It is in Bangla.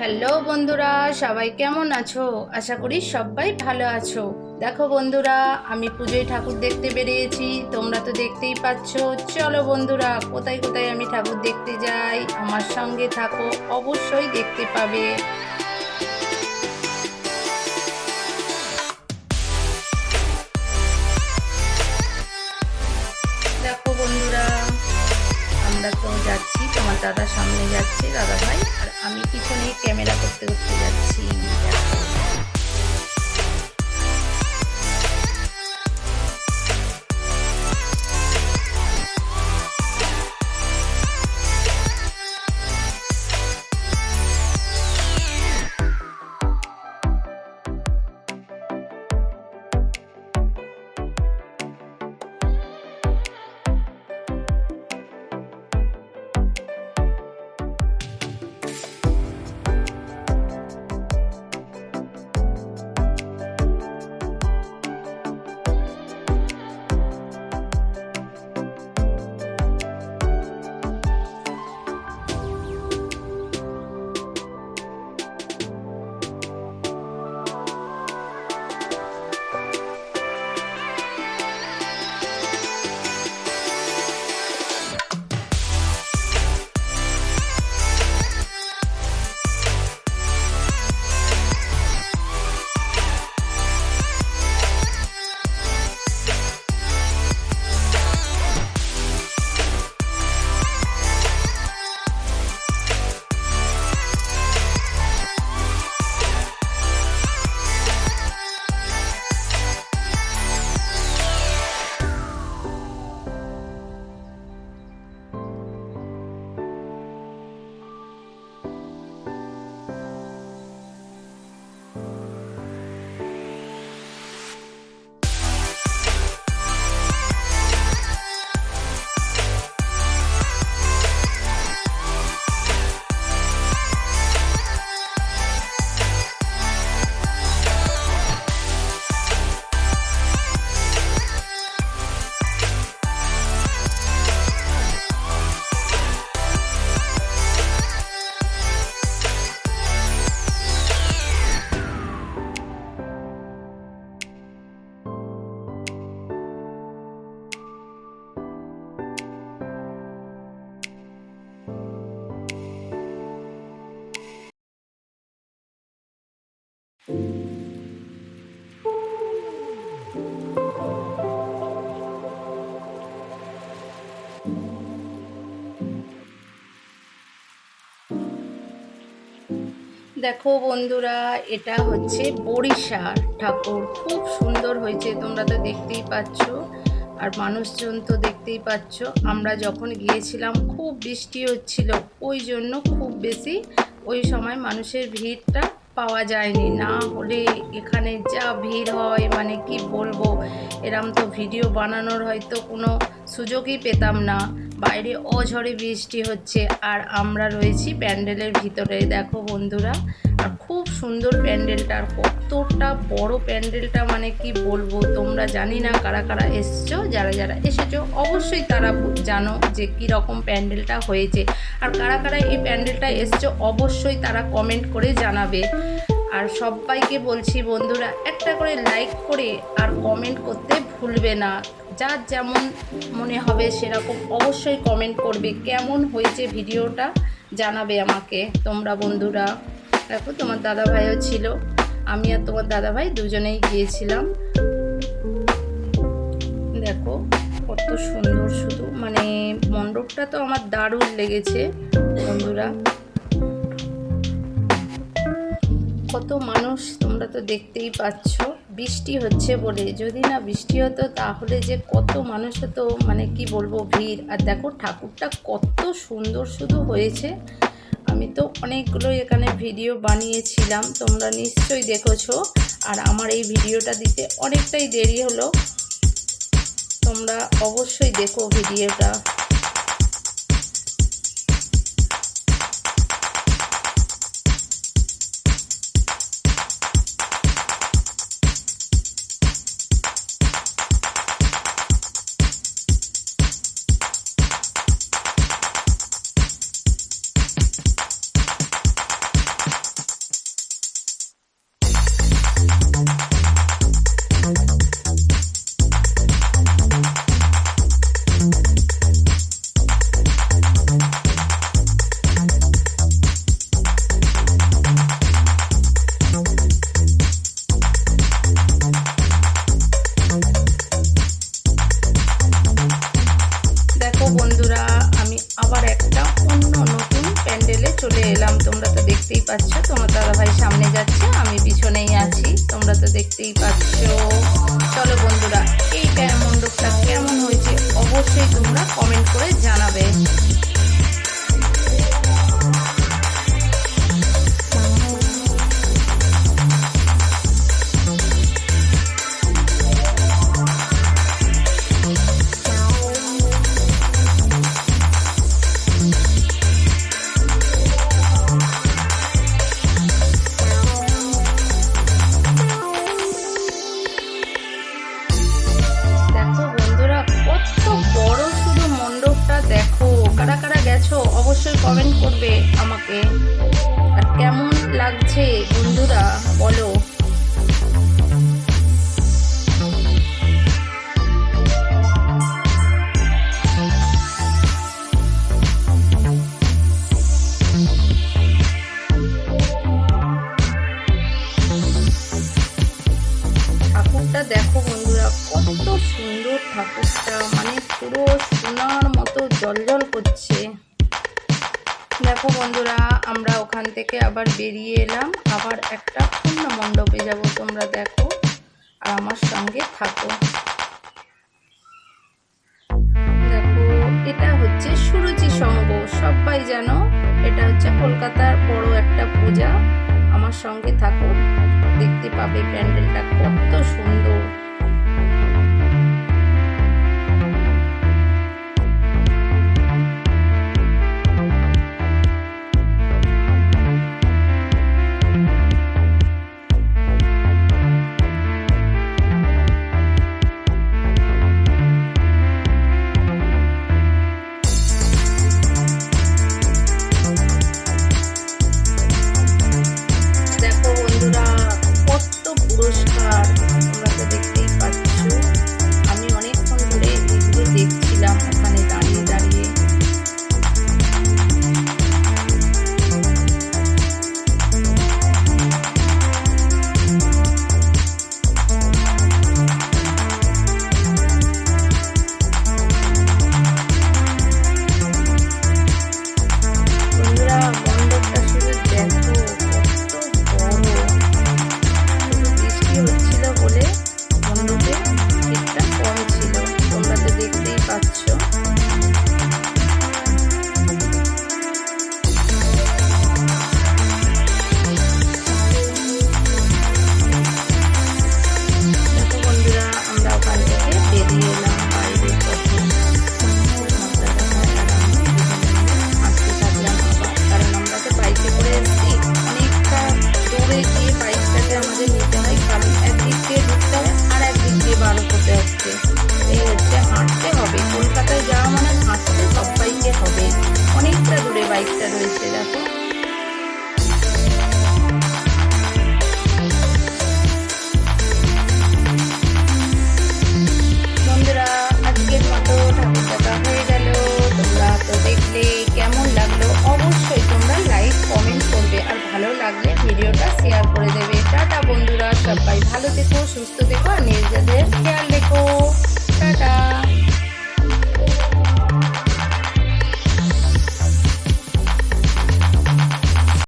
হ্যালো বন্ধুরা, সবাই কেমন আছো? আশা করি সবাই ভালো আছো। দেখো বন্ধুরা, আমি পুজোয় ঠাকুর দেখতে বেরিয়েছি, তোমরা তো দেখতেই পাচ্ছ। চলো বন্ধুরা, কোথায় কোথায় আমি ঠাকুর দেখতে যাই, আমার সঙ্গে থাকো, অবশ্যই দেখতে পাবে। দেখো বন্ধুরা, আমরা তো যাচ্ছি, তোমার দাদা সামনে যাচ্ছে, দাদা ভাই, আর আমি পিছনে ক্যামেরা করতে করতে যাচ্ছি। দেখো দেখো বন্ধুরা, এটা হচ্ছে বড়িশার ঠাকুর, খুব সুন্দর হয়েছে, তোমরা তো দেখতেই পাচ্ছ, আর মানুষজন তো দেখতেই পাচ্ছ। আমরা যখন গিয়েছিলাম খুব বৃষ্টি হচ্ছিল, ওই জন্য খুব বেশি ওই সময় মানুষের ভিড়টা পাওয়া যায়নি, না হলে এখানে যা ভিড় হয় মানে কি বলবো, এরম তো ভিডিও বানানোর হয়তো কোনো সুযোগই পেতাম না। বাইরে অঝরে বৃষ্টি হচ্ছে আর আমরা রয়েছি প্যান্ডেলের ভিতরে। দেখো বন্ধুরা, আর খুব সুন্দর প্যান্ডেলটা, আর কতটা বড় প্যান্ডেলটা মানে কি বলবো। তোমরা জানি না কারা কারা এসছো, যারা যারা এসেছো অবশ্যই তারা জানো যে কীরকম প্যান্ডেলটা হয়েছে, আর কারা কারা এই প্যান্ডেলটা এসছো অবশ্যই তারা কমেন্ট করে জানাবে। আর সবাইকে বলছি বন্ধুরা, একটা করে লাইক করে আর কমেন্ট করতে ভুলবে না। যার যেমন মনে হবে সেরকম অবশ্যই কমেন্ট করবে, কেমন হয়েছে ভিডিওটা জানাবে আমাকে তোমরা বন্ধুরা। দেখো তোমার দাদাভাইও ছিল, আমি আর তোমার দাদাভাই দুজনেই গিয়েছিলাম। দেখো কত সুন্দর, শুধু মানে মণ্ডপটা তো আমার দারুণ লেগেছে বন্ধুরা। কত মানুষ তোমরা তো দেখতেই পাচ্ছ, বৃষ্টি হচ্ছে বলে, যদি না বৃষ্টি হতো তাহলে যে কত মানুষ হতো মানে কি বলবো, ভিড়। আর দেখো ঠাকুরটা কত সুন্দর শুধু হয়েছে। আমি তো অনেকগুলো এখানে ভিডিও বানিয়েছিলাম, তোমরা নিশ্চয়ই দেখেছো, আর আমার এই ভিডিওটা দিতে অনেকটাই দেরি হলো, তোমরা অবশ্যই দেখো ভিডিওটা। বন্ধুরা, আমি আবার একটা অন্য নতুন প্যান্ডেলে চলে এলাম। তোমরা তো দেখতেই পাচ্ছ, তোমার দাদাভাই সামনে যাচ্ছে, আমি পিছনেই আছি, তোমরা তো দেখতেই পাচ্ছ। চলো বন্ধুরা, এই মণ্ডপটা কেমন হয়েছে অবশ্যই তোমরা কমেন্ট করে জানাবে। কারা কারা গেছো অবশ্যই কমেন্ট করবে আমাকে। আর কেমন লাগছে বন্ধুরা বলো। ঠাকুরটা দেখো বন্ধুরা, কত সুন্দর ঠাকুরটা, মানে পুরো সোনার মতো জ্বলজ্বল করছে। দেখো বন্ধুরা, আমরা ওখান থেকে আবার বেরিয়ে এলাম, আবার একটা অন্য মণ্ডপে যাব। তোমরা দেখো আর আমার সঙ্গে থাকো। দেখো, এটা হচ্ছে সুরুচি সংঘ, সবাই জানো এটা হচ্ছে কলকাতার বড় একটা পূজা। আমার সঙ্গে থাকো, দেখতে পাবে প্যান্ডেলটা কত সুন্দর। পুরস্কার তোমরা তো দেখতেই পাচ্ছ। আমি অনেকক্ষণ ধরে এগুলো দেখছিলাম ওখানে দাঁড়িয়ে দাঁড়িয়ে। বন্ধুরা, মণ্ডপটা শুধু দেখো হচ্ছিল বলে মণ্ডপে সিটটা কম ছিল, তোমরা তো দেখতেই পাচ্ছ। দেখো বন্ধুরা, আমরা ওখান থেকে বেরিয়ে এলাম বাইরের পথে। হাঁটতে থাকলাম আবার, কারণ আমরা তো বাইকে করে এসেছি, অনেকটা দূরে গিয়ে বাইকটাকে আমাদের নিতে হয়, কারণ একদিক দিয়ে ঢুকতে হবে আর একদিক দিয়ে বার করতে হচ্ছে। এই হচ্ছে, হাঁটতে হবে। কলকাতায় যাওয়া মানে হাঁটতে সবাইকে হবে, অনেকটা দূরে বাইকটা রয়েছে। দেখো বন্ধুরা, আজকের মতো ঠাকুর দেখা হয়ে গেল। তোমরা তো দেখলে, কেমন লাগলো অবশ্যই তোমরা লাইক কমেন্ট করবে, আর ভালো লাগলে ভিডিওটা শেয়ার করে দেবে। টাটা বন্ধুরা, সবাই ভালো থেকো, সুস্থ থেকো, আর নিজেদের খেয়াল রেখো। টাটা।